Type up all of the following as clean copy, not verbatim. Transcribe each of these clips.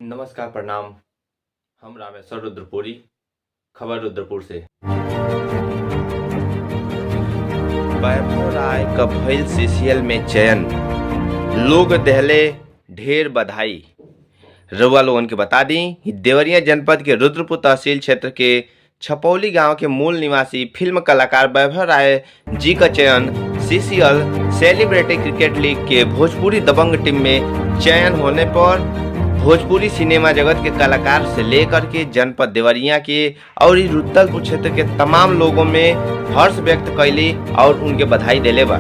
नमस्कार, प्रणाम। हम रामेश्वर रुद्रपुरी, खबर रुद्रपुर से। वैभव राय का भइल सीसीएल में चयन, लोग दहले ढेर बधाई। रउआ लोगन के बता दी कि देवरिया जनपद के रुद्रपुर तहसील क्षेत्र के छपौली गांव के मूल निवासी फिल्म कलाकार वैभव राय जी का चयन सीसीएल सेलिब्रिटी क्रिकेट लीग के भोजपुरी दबंग टीम में चयन होने पर भोजपुरी सिनेमा जगत के कलाकार से लेकर के जनपद देवरिया के और रुद्रपुर क्षेत्र के तमाम लोगों में हर्ष व्यक्त कैली और उनके बधाई देले बा।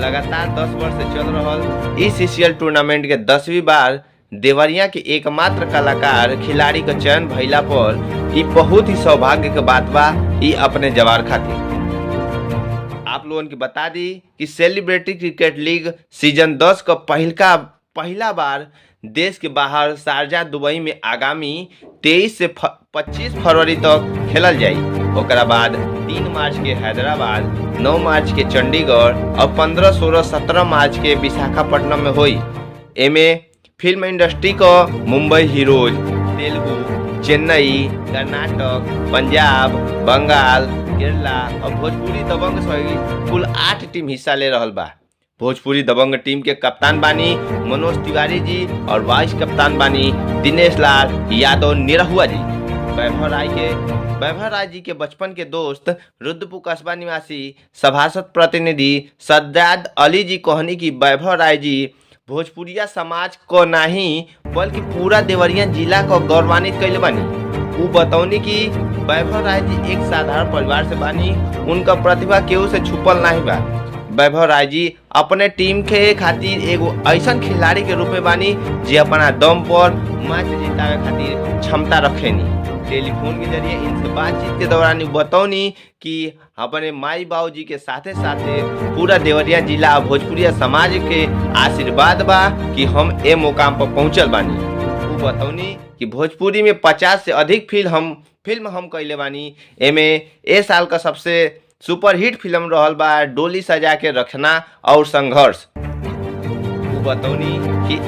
लगातार 10 वर्ष से चल रहा इस सीसीएल टूर्नामेंट के 10वीं बार देवरिया के एकमात्र कलाकार खिलाड़ी का चयन भइला पर ये बहुत ही सौभाग्य के बात बा। ये अपने जवार खातिर आप लोगों की बता दी कि सेलिब्रिटी क्रिकेट लीग सीजन 10 का पहला बार देश के बाहर शारजा दुबई में आगामी 23 से 25 फरवरी तक खेलल जाई। ओकरा बाद 3 मार्च के हैदराबाद, 9 मार्च के चंडीगढ़ और 15, 16, 17 मार्च के विशाखापट्टनम में हुई। एमे फिल्म इंडस्ट्री को मुंबई हीरोज, तेलुगु, चेन्नई, कर्नाटक, पंजाब, बंगाल, केरला और भोजपुरी दबंग सहित कुल 8 टीम हिस्सा ले रहल बा। भोजपुरी दबंग टीम के कप्तान बानी मनोज तिवारी जी और वाइस कप्तान बानी दिनेश लाल यादव निरहुआ जी। वैभव राय जी के बचपन के दोस्त रुद्रपुर कस्बा निवासी सभासद प्रतिनिधि सज्जाद अली जी कहनी कि वैभव राय जी भोजपुरिया समाज को नहीं बल्कि पूरा देवरिया जिला को गौरवान्वित कैले बानी। वो बतौनी कि वैभव राय जी एक साधारण परिवार से बानी, उनका प्रतिभा केहू से छुपल नहीं बा। वैभव राय जी अपने टीम के खातिर एगो ऐसा खिलाड़ी के रूप में बानी जे अपना दम पर मैच जितावे खातिर क्षमता रखेनी। टेलीफोन के जरिए इनसे बातचीत के दौरान बतौनी कि अपने माई बाबू जी के साथे साथे पूरा देवरिया जिला भोजपुरिया समाज के आशीर्वाद बा कि हम ए मुकाम पर पहुंचल बानी। वो बतौनी कि भोजपुरी में 50 से अधिक फिल्म हम कैले बानी। एमे ए साल का सबसे सुपरहिट फिल्म रहल बा डोली सजा के रखना और संघर्ष। वो बतौनी कि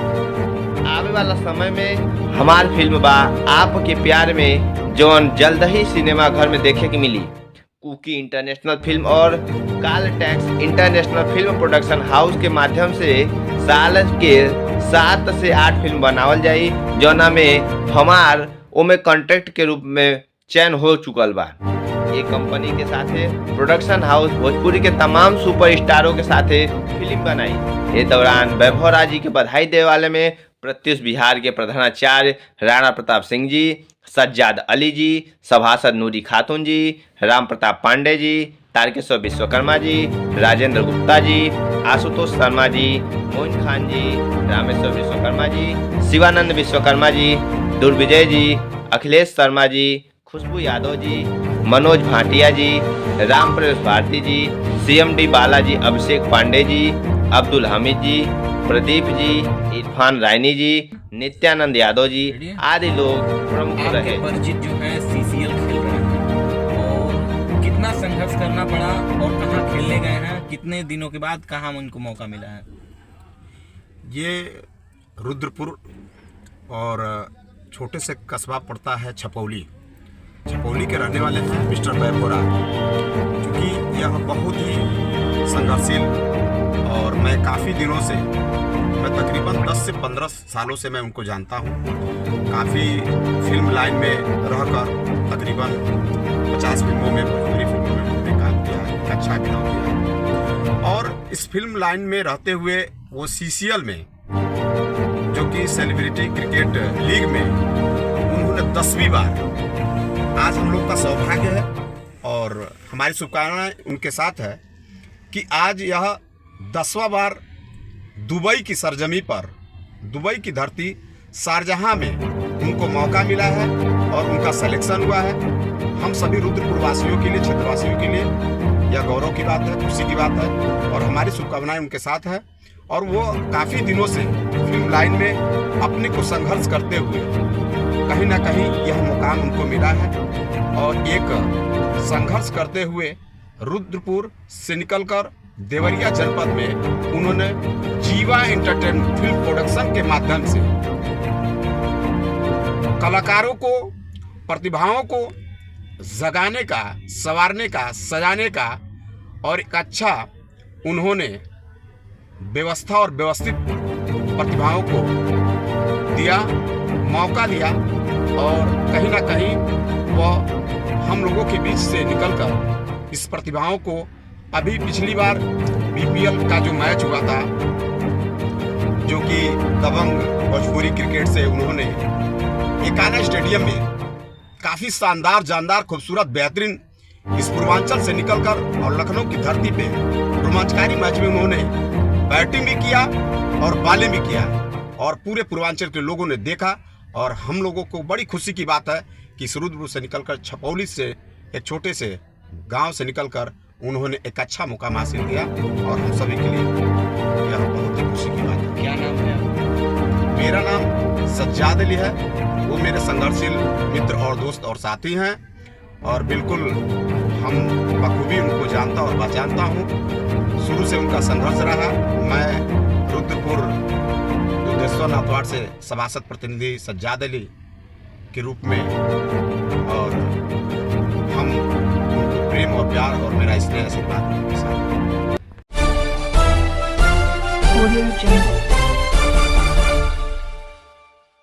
आवे वाला समय में हमार फिल्म बा आपके प्यार में जौन जल्द ही सिनेमा घर में देखे की मिली। कुकी इंटरनेशनल फिल्म और काल टैक्स इंटरनेशनल फिल्म प्रोडक्शन हाउस के माध्यम से साल के 7 से 8 फिल्म बनावल जाई, जौना में हमार ओमे कॉन्ट्रैक्ट के रूप में चयन हो चुकल बा। ये कंपनी के साथ प्रोडक्शन हाउस भोजपुरी के तमाम सुपरस्टारों के साथ फिल्म बनाई। इस दौरान वैभव राय जी के बधाई देने वाले में प्रत्युष बिहार के प्रधानाचार्य राणा प्रताप सिंह जी, सज्जाद अली जी, सभासद नूरी खातून जी, राम प्रताप पांडे जी, तारकेश्वर विश्वकर्मा जी, राजेंद्र गुप्ता जी, आशुतोष शर्मा जी, मोइन खान जी, रामेश्वर विश्वकर्मा जी, शिवानंद विश्वकर्मा जी, दुर्विजय जी, अखिलेश शर्मा जी, खुशबू यादव जी, मनोज भाटिया जी, राम प्रवेश भारती जी, CMD बालाजी, अभिषेक पांडे जी, अब्दुल हमीद जी, प्रदीप जी, इरफान रायनी जी, नित्यानंद यादव जी आदि लोग प्रमुख रहे। परिचित जो है सीसीएल खेल रहे हैं और कितना संघर्ष करना पड़ा और कहाँ खेलने गए हैं, कितने दिनों के बाद कहाँ उनको मौका मिला है? ये रुद्रपुर और छोटे से कस्बा पड़ता है छपौली के रहने वाले हैं मिस्टर वैभव राय, क्योंकि यह बहुत ही संघर्षशील और मैं काफ़ी दिनों से, मैं तकरीबन 10 से 15 सालों से मैं उनको जानता हूँ। काफ़ी फिल्म लाइन में रहकर तकरीबन 50 फिल्मों में, भोजपुरी फिल्मों में उन्होंने काम किया है, अच्छा अभिनय किया। और इस फिल्म लाइन में रहते हुए वो सीसीएल में, जो कि सेलिब्रिटी क्रिकेट लीग में, उन्होंने 10वीं बार, आज हम लोग का सौभाग्य है और हमारी शुभकामनाएं उनके साथ है कि आज यह 10वां बार दुबई की सरजमी पर, दुबई की धरती शारजहां में उनको मौका मिला है और उनका सिलेक्शन हुआ है। हम सभी रुद्रपुर वासियों के लिए, क्षेत्रवासियों के लिए यह गौरव की बात है, खुशी की बात है और हमारी शुभकामनाएं उनके साथ है। और वो काफ़ी दिनों से फिल्म लाइन में अपने को संघर्ष करते हुए कहीं ना कहीं यह मुकाम उनको मिला है और एक संघर्ष करते हुए रुद्रपुर से निकलकर देवरिया जनपद में उन्होंने जीवा एंटरटेनमेंट फिल्म प्रोडक्शन के माध्यम से कलाकारों को, प्रतिभाओं को जगाने का, संवारने का, सजाने का और एक अच्छा उन्होंने व्यवस्था और व्यवस्थित प्रतिभाओं को दिया, मौका दिया और कहीं ना कहीं वह हम लोगों के बीच से निकलकर इस प्रतिभाओं को, अभी पिछली बार बीपीएल का जो मैच हुआ था, जो कि दबंग भोजपुरी क्रिकेट से उन्होंने एकाना स्टेडियम में काफी शानदार, जानदार, खूबसूरत, बेहतरीन इस पूर्वांचल से निकलकर और लखनऊ की धरती पे रोमांचकारी मैच में उन्होंने बैटिंग भी किया और बॉलिंग भी किया और पूरे पूर्वांचल के लोगों ने देखा। और हम लोगों को बड़ी खुशी की बात है कि इस रुद्रपुर से निकलकर छपौली से एक छोटे से गांव से निकलकर उन्होंने एक अच्छा मुकाम हासिल किया और हम सभी के लिए यह बहुत ही खुशी की बात है। क्या नाम है आपका? मेरा नाम सज्जाद अली है। वो मेरे संघर्षशील मित्र और दोस्त और साथी हैं और बिल्कुल हम बखूबी उनको जानता और पहचानता हूँ। शुरू से उनका संघर्ष रहा। मैं रुद्रपुर दुधेश्वर नाथ वार्ड से सभासद प्रतिनिधि सज्जाद अली के रूप में, और हम उनको प्रेम और प्यार और मेरा स्नेह आशीर्वाद के साथ। Audio Jungle.